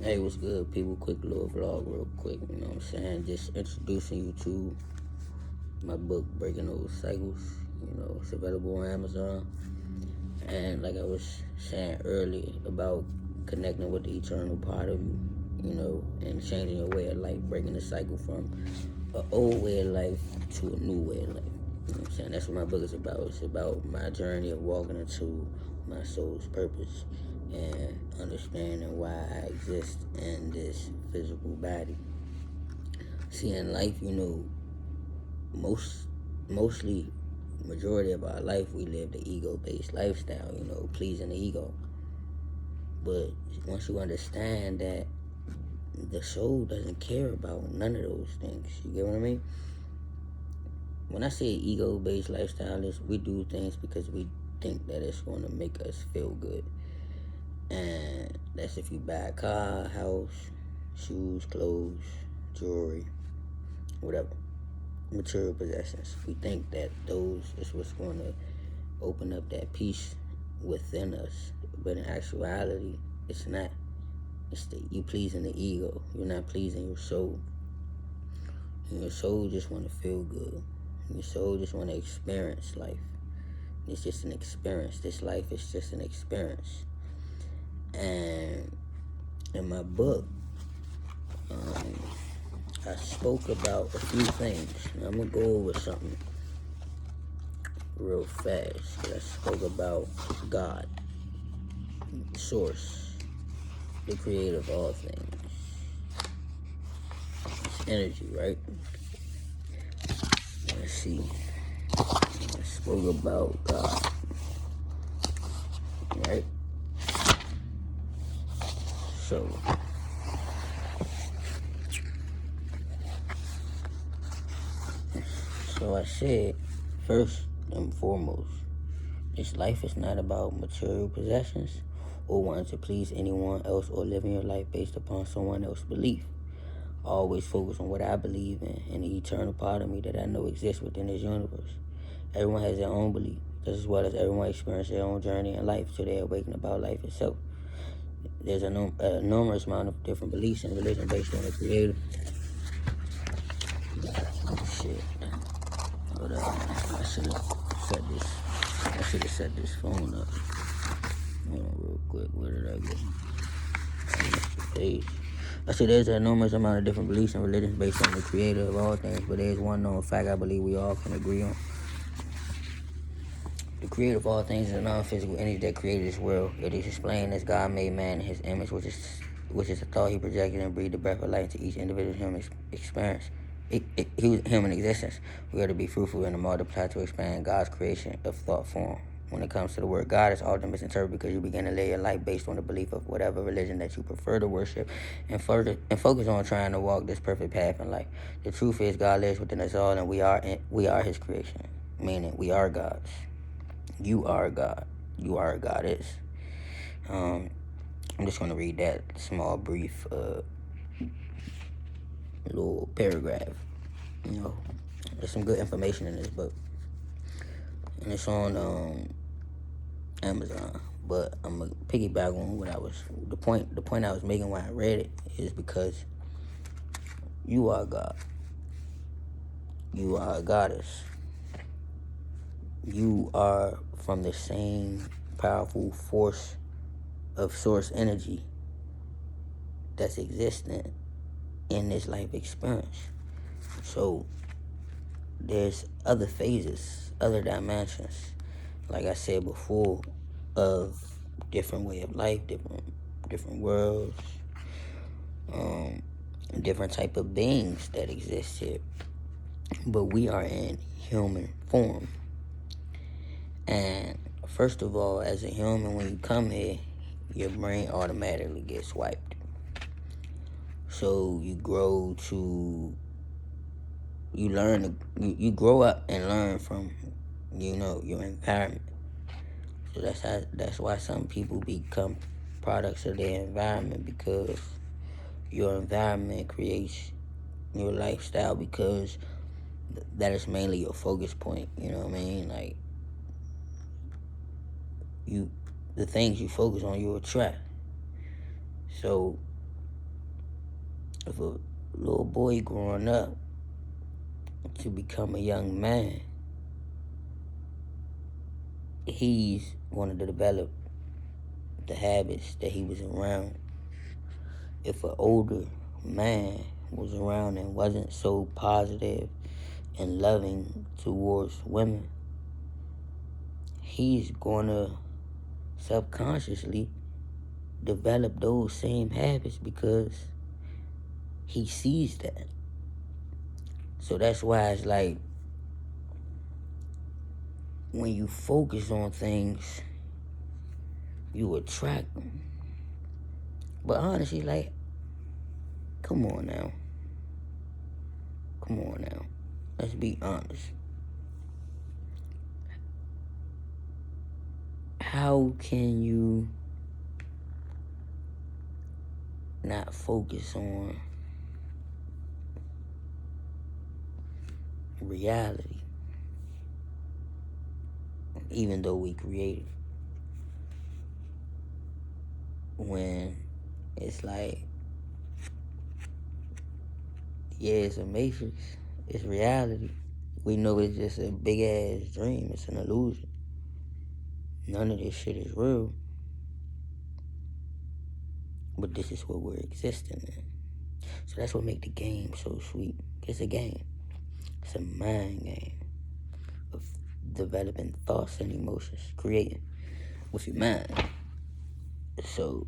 Hey, what's good, people? Quick little vlog, real quick. You know what I'm saying? Just introducing you to my book, Breaking Those Cycles. You know, it's available on Amazon. And like I was saying earlier about connecting with the eternal part of you, you know, and changing your way of life, breaking the cycle from an old way of life to a new way of life. You know what I'm saying? That's what my book is about. It's about my journey of walking into my soul's purpose and understanding why I exist in this physical body. See, in life, you know, mostly majority of our life we live the ego-based lifestyle, you know, pleasing the ego. But once you understand that the soul doesn't care about none of those things, you get what I mean? When I say ego-based lifestyle, is we do things because we think that it's going to make us feel good. And that's if you buy a car, house, shoes, clothes, jewelry, whatever, material possessions. We think that those is what's going to open up that peace within us. But in actuality, it's not. It's you pleasing the ego. You're not pleasing your soul. And your soul just want to feel good. Your soul just want to experience life. It's just an experience. This life is just an experience. And in my book, I spoke about a few things. Now, I'm going to go over something real fast. I spoke about God, Source, the creator of all things. It's energy, right? Let's see. I spoke about God, right? So I said, first and foremost, this life is not about material possessions or wanting to please anyone else or living your life based upon someone else's belief. I always focus on what I believe in and the eternal part of me that I know exists within this universe. Everyone has their own belief, just as well as everyone experiences their own journey in life till they awaken about life itself. There's a numerous amount of different beliefs and religion based on the creator. Shit. Hold up. I should have set this phone up. Hold on real quick. Where did I go? Page. I said there's an enormous amount of different beliefs and religions based on the creator of all things, but there's one known fact I believe we all can agree on. The creator of all things is a non-physical entity that created this world. It is explained as God made man in his image, which is a thought he projected and breathed the breath of life into each individual human experience. Human existence. We are to be fruitful and to multiply to expand God's creation of thought form. When it comes to the word God, it's often misinterpreted because you begin to live your life based on the belief of whatever religion that you prefer to worship and focus on trying to walk this perfect path in life. The truth is God lives within us all and we are his creation, meaning we are gods. You are God. You are a goddess. I'm just going to read that small, brief little paragraph. You know, there's some good information in this book. And it's on Amazon. But I'm going to piggyback on what the point I was making when I read it is because you are God. You are a goddess. You are from the same powerful force of source energy that's existent in this life experience. So there's other phases, other dimensions, like I said before, of different way of life, different worlds, different type of beings that exist here. But we are in human form. And first of all, as a human, when you come here, your brain automatically gets wiped. So you grow grow up and learn from, your environment. So that's why some people become products of their environment, because your environment creates your lifestyle, because that is mainly your focus point. You know what I mean? Like, the things you focus on, you attract. So If a little boy growing up to become a young man, he's going to develop the habits that he was around. If an older man was around and wasn't so positive and loving towards women, he's going to subconsciously develop those same habits because he sees that. So that's why it's like when you focus on things, you attract them. But honestly, like, come on now. Come on now. Let's be honest. How can you not focus on reality, even though we create it? When it's like, yeah, it's a matrix, it's reality. We know it's just a big ass dream, it's an illusion. None of this shit is real. But this is what we're existing in. So that's what makes the game so sweet. It's a game. It's a mind game of developing thoughts and emotions, creating with your mind. So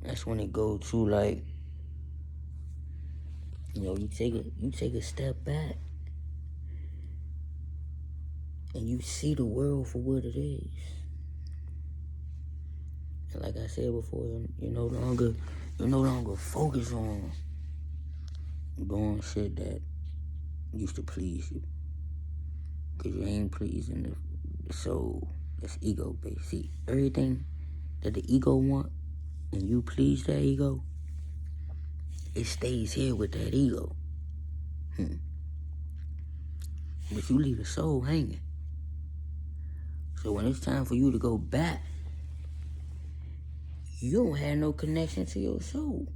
that's when it goes to like, you take a step back and you see the world for what it is. And like I said before, you no longer focus on doing shit that used to please you. Cause you ain't pleasing the soul. That's ego based. See, everything that the ego want and you please that ego, it stays here with that ego. But you leave the soul hanging. So when it's time for you to go back, you don't have no connection to your soul.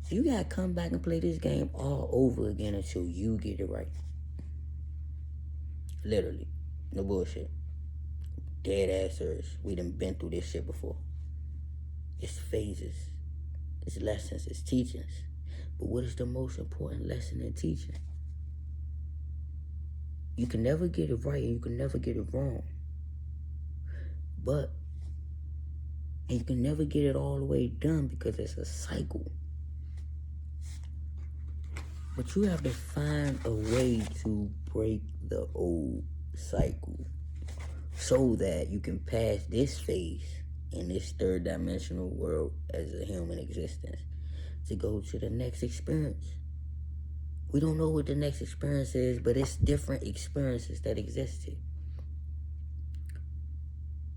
So you gotta come back and play this game all over again until you get it right. Literally. No bullshit. Dead ass serious. We done been through this shit before. It's phases. It's lessons. It's teachings. But what is the most important lesson in teaching? You can never get it right and you can never get it wrong. And you can never get it all the way done because it's a cycle. But you have to find a way to break the old cycle so that you can pass this phase in this third dimensional world as a human existence to go to the next experience. We don't know what the next experience is, but it's different experiences that existed.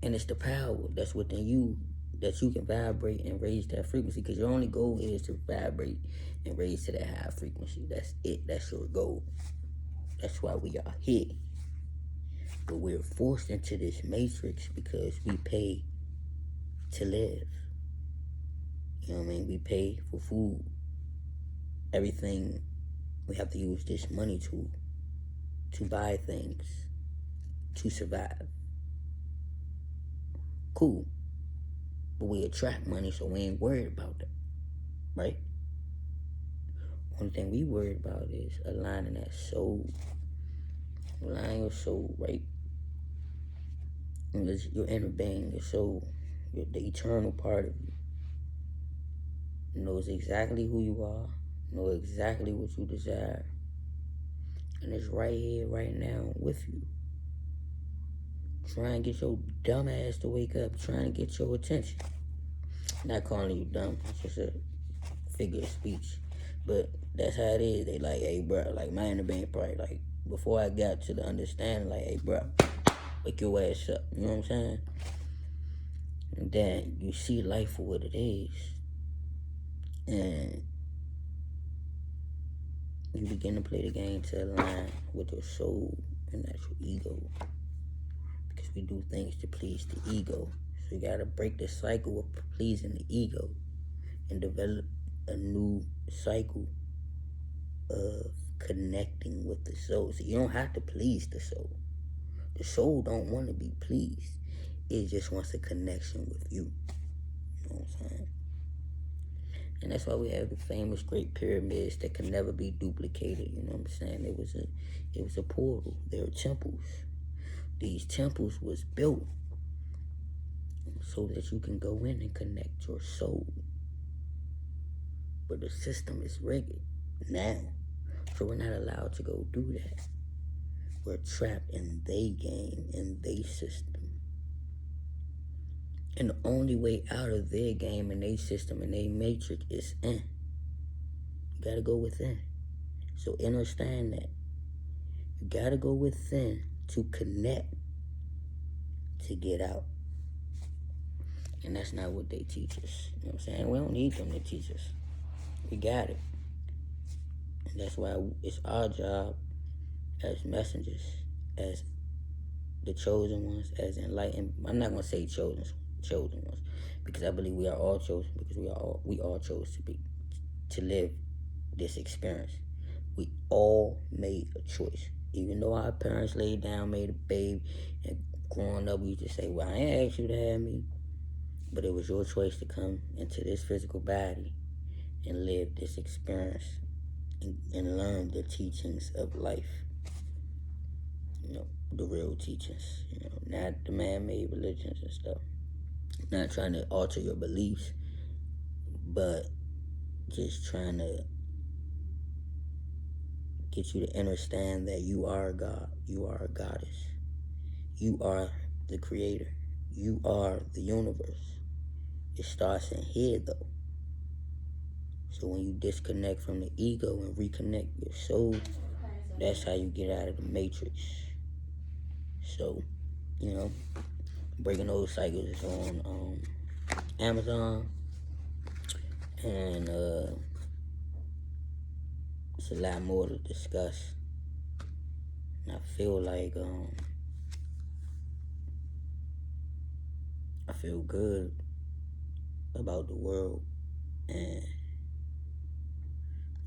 And it's the power that's within you that you can vibrate and raise that frequency, because your only goal is to vibrate and raise to that high frequency. That's it. That's your goal. That's why we are here. But we're forced into this matrix because we pay to live. You know what I mean? We pay for food. Everything, we have to use this money to buy things, to survive. Cool. But we attract money, so we ain't worried about that, right? Only thing we worried about is aligning that soul. Align your soul, right? And your inner being, your soul, the eternal part of you. Knows exactly who you are, knows exactly what you desire. And it's right here, right now, with you. Trying to get your dumb ass to wake up, trying to get your attention. Not calling you dumb, it's just a figure of speech. But that's how it is. They like, hey, bro, like my inner being probably like, before I got to the understanding, like, hey, bro, wake your ass up. You know what I'm saying? And then you see life for what it is. And you begin to play the game to align with your soul and not your ego. Because we do things to please the ego. So you gotta break the cycle of pleasing the ego and develop a new cycle of connecting with the soul. So you don't have to please the soul. The soul don't want to be pleased. It just wants a connection with you. You know what I'm saying? And that's why we have the famous Great Pyramids that can never be duplicated. You know what I'm saying? It was a portal. They were temples. These temples was built so that you can go in and connect your soul. But the system is rigged now. So we're not allowed to go do that. We're trapped in they game, in they system. And the only way out of their game and their system and their matrix is in. You gotta go within. So understand that. You gotta go within to connect, to get out. And that's not what they teach us. You know what I'm saying? We don't need them to teach us. We got it. And that's why it's our job as messengers, as the chosen ones, as enlightened. I'm not gonna say chosen ones, because I believe we are all chosen, because we all chose to live this experience. We all made a choice. Even though our parents laid down, made a baby, and growing up we used to say, well, I ain't asked you to have me. But it was your choice to come into this physical body and live this experience and learn the teachings of life. You know, the real teachings, you know, not the man-made religions and stuff. Not trying to alter your beliefs, but just trying to get you to understand that you are a God, you are a goddess, you are the creator, you are the universe. It starts in here though. So when you disconnect from the ego and reconnect your soul, that's how you get out of the matrix. So, you know, Breaking Those Cycles is on Amazon, and it's a lot more to discuss. And I feel like I feel good about the world and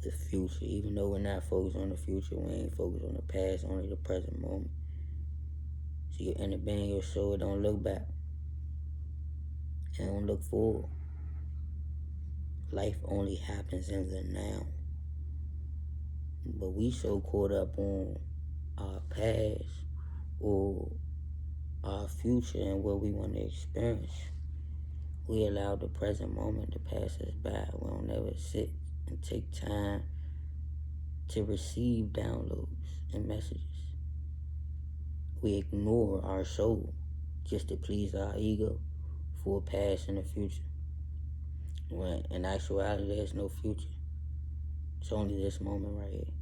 the future. Even though we're not focused on the future, we ain't focused on the past, only the present moment. So your inner being, your soul, don't look back and don't look forward. Life only happens in the now. But we so caught up on our past or our future and what we want to experience, we allow the present moment to pass us by. We don't ever sit and take time to receive downloads and messages. We ignore our soul just to please our ego for a past and a future. When in actuality, there's no future. It's only this moment right here.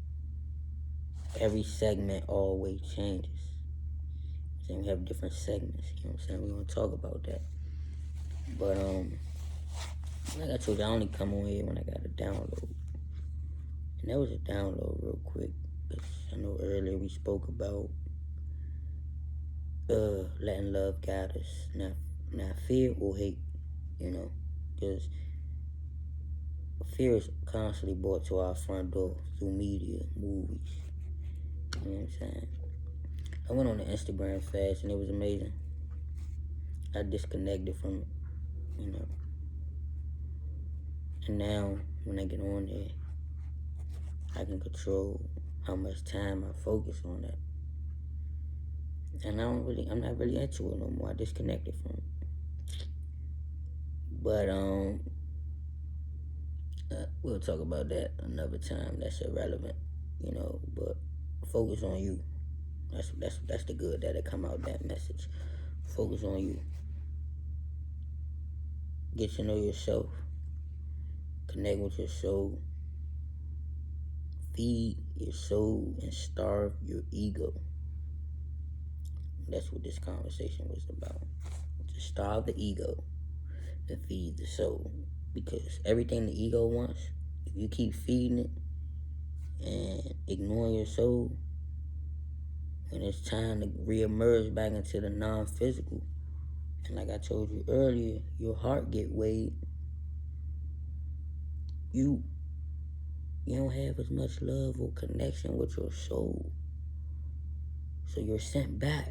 Every segment always changes. So we have different segments, you know what I'm saying? We're gonna talk about that. But like I told you, I only come on here when I got a download. And that was a download real quick. I know earlier we spoke about letting love guide us, not fear or hate, you know, because fear is constantly brought to our front door through media, movies, you know what I'm saying? I went on the Instagram fast and it was amazing. I disconnected from it, you know. And now, when I get on there, I can control how much time I focus on that. And I'm not really into it no more. I disconnected from it. But we'll talk about that another time. That's irrelevant, you know. But focus on you. That's the good that'll come out that message. Focus on you. Get to know yourself. Connect with your soul. Feed your soul and starve your ego. That's what this conversation was about. To starve the ego and feed the soul. Because everything the ego wants, if you keep feeding it and ignoring your soul, when it's time to reemerge back into the non-physical, and like I told you earlier, your heart get weighed. you don't have as much love or connection with your soul. So you're sent back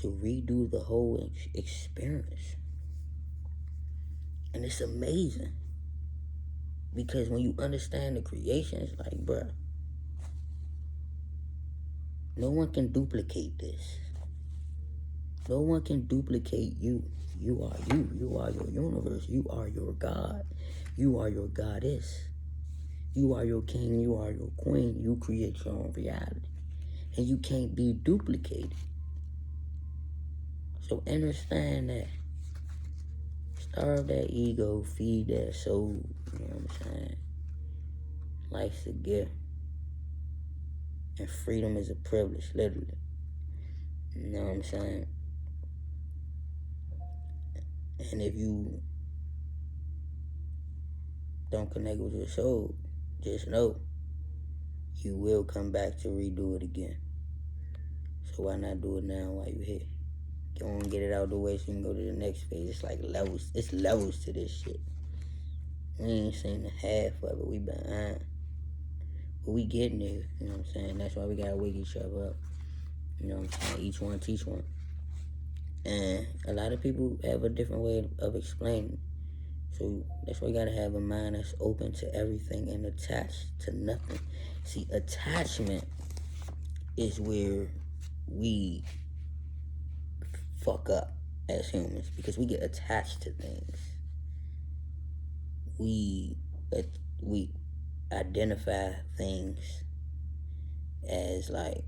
to redo the whole experience. And it's amazing. Because when you understand the creation, it's like, bruh, no one can duplicate this. No one can duplicate you. You are you. You are your universe. You are your God. You are your goddess. You are your king. You are your queen. You create your own reality. And you can't be duplicated. So understand that. Starve that ego. Feed that soul. You know what I'm saying? Life's a gift. And freedom is a privilege, literally. You know what I'm saying? And if you don't connect with your soul, just know you will come back to redo it again. So why not do it now while you're here? Go on, get it out of the way so you can go to the next phase. It's like levels. It's levels to this shit. We ain't seen the half of it. We behind. But we getting there. You know what I'm saying? That's why we gotta wake each other up. You know what I'm saying? Each one teach one. And a lot of people have a different way of explaining. So that's why you gotta have a mind that's open to everything and attached to nothing. See, attachment is where we fuck up as humans, because we get attached to things. We identify things as like,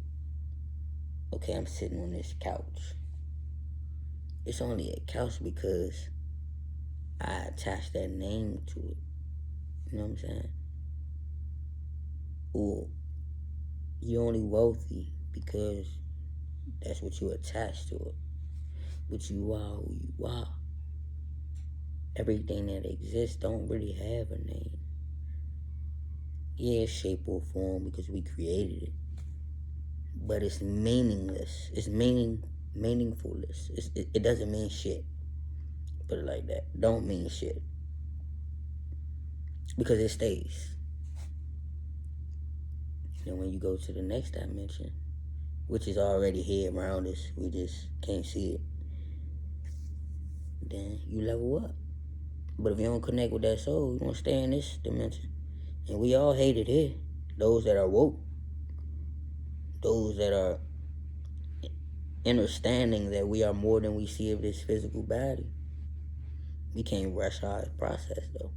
okay, I'm sitting on this couch. It's only a couch because I attached that name to it. You know what I'm saying? Or you're only wealthy because that's what you attach to it. But you are who you are. Everything that exists don't really have a name. Yeah, shape or form because we created it. But it's meaningless. It's meaningfulness. It doesn't mean shit. Put it like that. Don't mean shit. Because it stays. And when you go to the next dimension, which is already here around us, we just can't see it, then you level up. But if you don't connect with that soul, you're going to stay in this dimension. And we all hate it here. Those that are woke. Those that are understanding that we are more than we see of this physical body. We can't rush our process, though.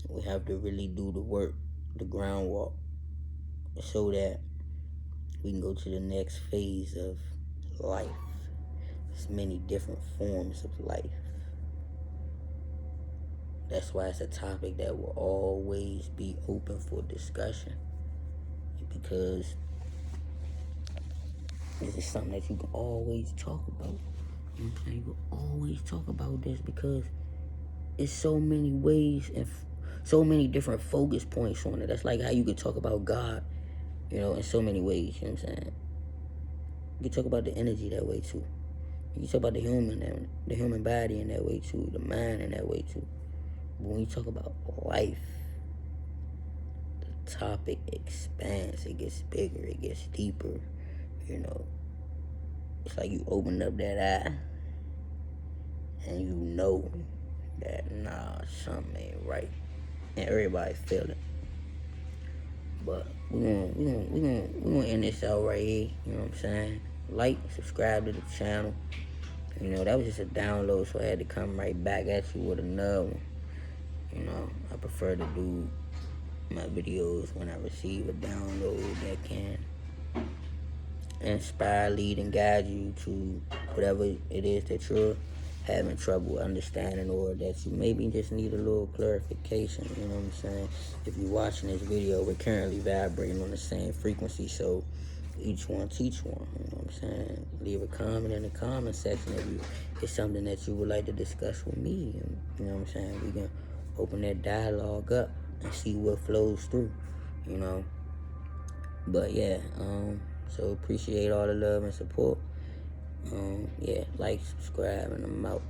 We have to really do the work, the groundwork, so that we can go to the next phase of life. There's many different forms of life. That's why it's a topic that will always be open for discussion. Because this is something that you can always talk about. You know what I'm saying? You can always talk about this because it's so many ways and so many different focus points on it. That's like how you could talk about God, you know, in so many ways. You know what I'm saying? You can talk about the energy that way too. You can talk about the human body in that way too, the mind in that way too. But when you talk about life, the topic expands. It gets bigger. It gets deeper. You know, it's like you open up that eye and you know that something ain't right, and everybody feel it. But we gonna end this out right here. You know what I'm saying? Like, subscribe to the channel. You know, that was just a download, so I had to come right back at you with another one. You know, I prefer to do my videos when I receive a download that can inspire, lead, and guide you to whatever it is that you're having trouble understanding, or that you maybe just need a little clarification. You know what I'm saying? If you're watching this video, we're currently vibrating on the same frequency, so each one teach one. You know what I'm saying? Leave a comment in the comment section if it's something that you would like to discuss with me. You know what I'm saying? We can open that dialogue up and see what flows through, you know. But yeah, so appreciate all the love and support. Yeah, like, subscribe, and I'm out.